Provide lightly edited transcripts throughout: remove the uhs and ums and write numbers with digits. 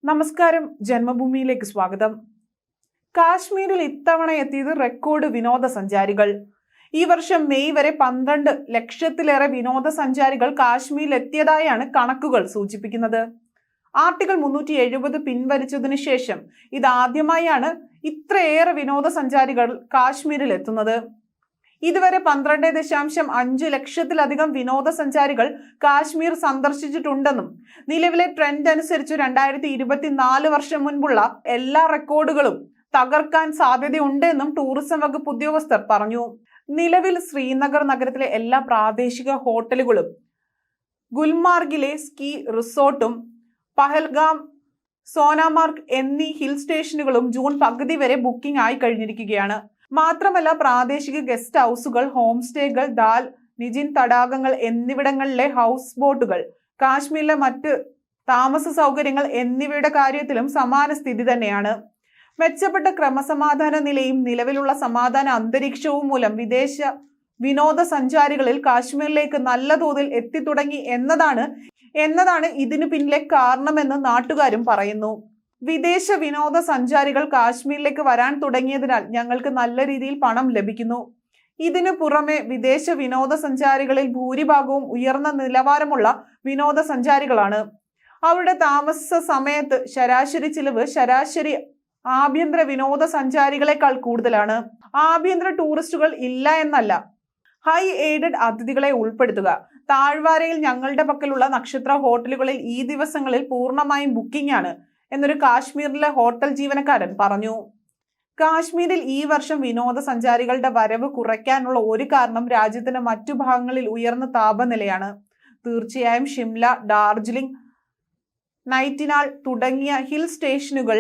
നമസ്കാരം, ജന്മഭൂമിയിലേക്ക് സ്വാഗതം. കാശ്മീരിൽ ഇത്തവണ എത്തിയത് റെക്കോർഡ് വിനോദസഞ്ചാരികൾ. ഈ വർഷം മെയ് വരെ 12 ലക്ഷത്തിലേറെ വിനോദസഞ്ചാരികൾ കാശ്മീരിൽ എത്തിയതായാണ് കണക്കുകൾ സൂചിപ്പിക്കുന്നത്. ആർട്ടിക്കിൾ 370 പിൻവലിച്ചതിനു ശേഷം ഇതാദ്യമായാണ് ഇത്രയേറെ വിനോദസഞ്ചാരികൾ കാശ്മീരിൽ എത്തുന്നത്. ഇതുവരെ 12.5 ലക്ഷത്തിലധികം വിനോദസഞ്ചാരികൾ കാശ്മീർ സന്ദർശിച്ചിട്ടുണ്ടെന്നും നിലവിലെ ട്രെൻഡ് അനുസരിച്ച് 2024 വർഷം മുൻപുള്ള എല്ലാ റെക്കോർഡുകളും തകർക്കാൻ സാധ്യതയുണ്ടെന്നും ടൂറിസം വകുപ്പ് ഉദ്യോഗസ്ഥർ പറഞ്ഞു. നിലവിൽ ശ്രീനഗർ നഗരത്തിലെ എല്ലാ പ്രാദേശിക ഹോട്ടലുകളും ഗുൽമാർഗിലെ സ്കീ റിസോർട്ടും പഹൽഗാം, സോനാമാർഗ് എന്നീ ഹിൽ സ്റ്റേഷനുകളും ജൂൺ പകുതി വരെ ബുക്കിംഗ് ആയി കഴിഞ്ഞിരിക്കുകയാണ്. മാത്രമല്ല, പ്രാദേശിക ഗസ്റ്റ് ഹൗസുകൾ, ഹോം സ്റ്റേകൾ, ദാൽ, നിജിൻ തടാകങ്ങൾ എന്നിവിടങ്ങളിലെ ഹൗസ് ബോട്ടുകൾ, കാശ്മീരിലെ മറ്റ് താമസ സൗകര്യങ്ങൾ എന്നിവയുടെ കാര്യത്തിലും സമാന സ്ഥിതി തന്നെയാണ്. മെച്ചപ്പെട്ട ക്രമസമാധാന നിലയും നിലവിലുള്ള സമാധാന അന്തരീക്ഷവും മൂലം വിദേശ വിനോദസഞ്ചാരികളിൽ കാശ്മീരിലേക്ക് നല്ല തോതിൽ എത്തിത്തുടങ്ങി എന്നതാണ് ഇതിനു പിന്നിലെ കാരണമെന്ന് നാട്ടുകാരും പറയുന്നു. വിദേശ വിനോദസഞ്ചാരികൾ കാശ്മീരിലേക്ക് വരാൻ തുടങ്ങിയതിനാൽ ഞങ്ങൾക്ക് നല്ല രീതിയിൽ പണം ലഭിക്കുന്നു. ഇതിനു പുറമെ വിദേശ വിനോദസഞ്ചാരികളിൽ ഭൂരിഭാഗവും ഉയർന്ന നിലവാരമുള്ള വിനോദസഞ്ചാരികളാണ്. അവരുടെ താമസ സമയത്ത് ശരാശരി ചിലവ് ശരാശരി ആഭ്യന്തര വിനോദസഞ്ചാരികളെക്കാൾ കൂടുതലാണ്. ആഭ്യന്തര ടൂറിസ്റ്റുകൾ ഇല്ല എന്നല്ല, ഹൈ എയ്ഡഡ് അതിഥികളെ ഉൾപ്പെടുത്തുക. താഴ്വാരയിൽ ഞങ്ങളുടെ പക്കലുള്ള നക്ഷത്ര ഹോട്ടലുകളിൽ ഈ ദിവസങ്ങളിൽ പൂർണ്ണമായും ബുക്കിംഗ് ആണ് എന്നൊരു കാശ്മീരിലെ ഹോട്ടൽ ജീവനക്കാരൻ പറഞ്ഞു. കാശ്മീരിൽ ഈ വർഷം വിനോദസഞ്ചാരികളുടെ വരവ് കുറയ്ക്കാനുള്ള ഒരു കാരണം രാജ്യത്തിന്റെ മറ്റു ഭാഗങ്ങളിൽ ഉയർന്ന താപനിലയാണ്. തീർച്ചയായും ഷിംല, ഡാർജിലിംഗ്, നൈറ്റിനാൾ തുടങ്ങിയ ഹിൽ സ്റ്റേഷനുകൾ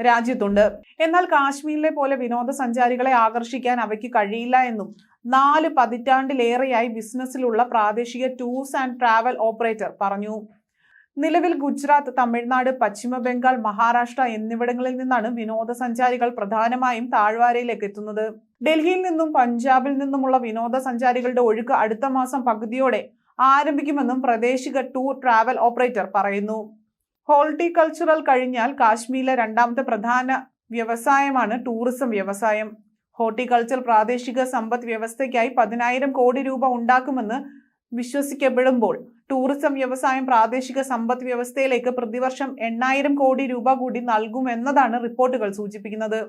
രാജ്യത്തുണ്ട്. എന്നാൽ കാശ്മീരിലെ പോലെ വിനോദസഞ്ചാരികളെ ആകർഷിക്കാൻ അവയ്ക്ക് കഴിയില്ല എന്നും 4 പതിറ്റാണ്ടിലേറെയായി ബിസിനസ്സിലുള്ള പ്രാദേശിക ടൂർസ് ആൻഡ് ട്രാവൽ ഓപ്പറേറ്റർ പറഞ്ഞു. നിലവിൽ ഗുജറാത്ത്, തമിഴ്നാട്, പശ്ചിമ ബംഗാൾ, മഹാരാഷ്ട്ര എന്നിവിടങ്ങളിൽ നിന്നാണ് വിനോദസഞ്ചാരികൾ പ്രധാനമായും താഴ്വാരയിലേക്ക് എത്തുന്നത്. ഡൽഹിയിൽ നിന്നും പഞ്ചാബിൽ നിന്നുമുള്ള വിനോദസഞ്ചാരികളുടെ ഒഴുക്ക് അടുത്ത മാസം പകുതിയോടെ ആരംഭിക്കുമെന്നും പ്രാദേശിക ടൂർ ട്രാവൽ ഓപ്പറേറ്റർ പറയുന്നു. ഹോർട്ടികൾച്ചറൽ കഴിഞ്ഞാൽ കാശ്മീരിലെ രണ്ടാമത്തെ പ്രധാന വ്യവസായമാണ് ടൂറിസം വ്യവസായം. ഹോർട്ടികൾച്ചർ പ്രാദേശിക സമ്പദ് വ്യവസ്ഥയ്ക്കായി 10,000 കോടി രൂപ ഉണ്ടാക്കുമെന്ന് വിശ്വസിക്കപ്പെടുമ്പോൾ ടൂറിസം വ്യവസായം പ്രാദേശിക സമ്പദ് വ്യവസ്ഥയിലേക്ക് പ്രതിവർഷം 8,000 കോടി രൂപ കൂടി നൽകുമെന്നതാണ് റിപ്പോർട്ടുകൾ സൂചിപ്പിക്കുന്നത്.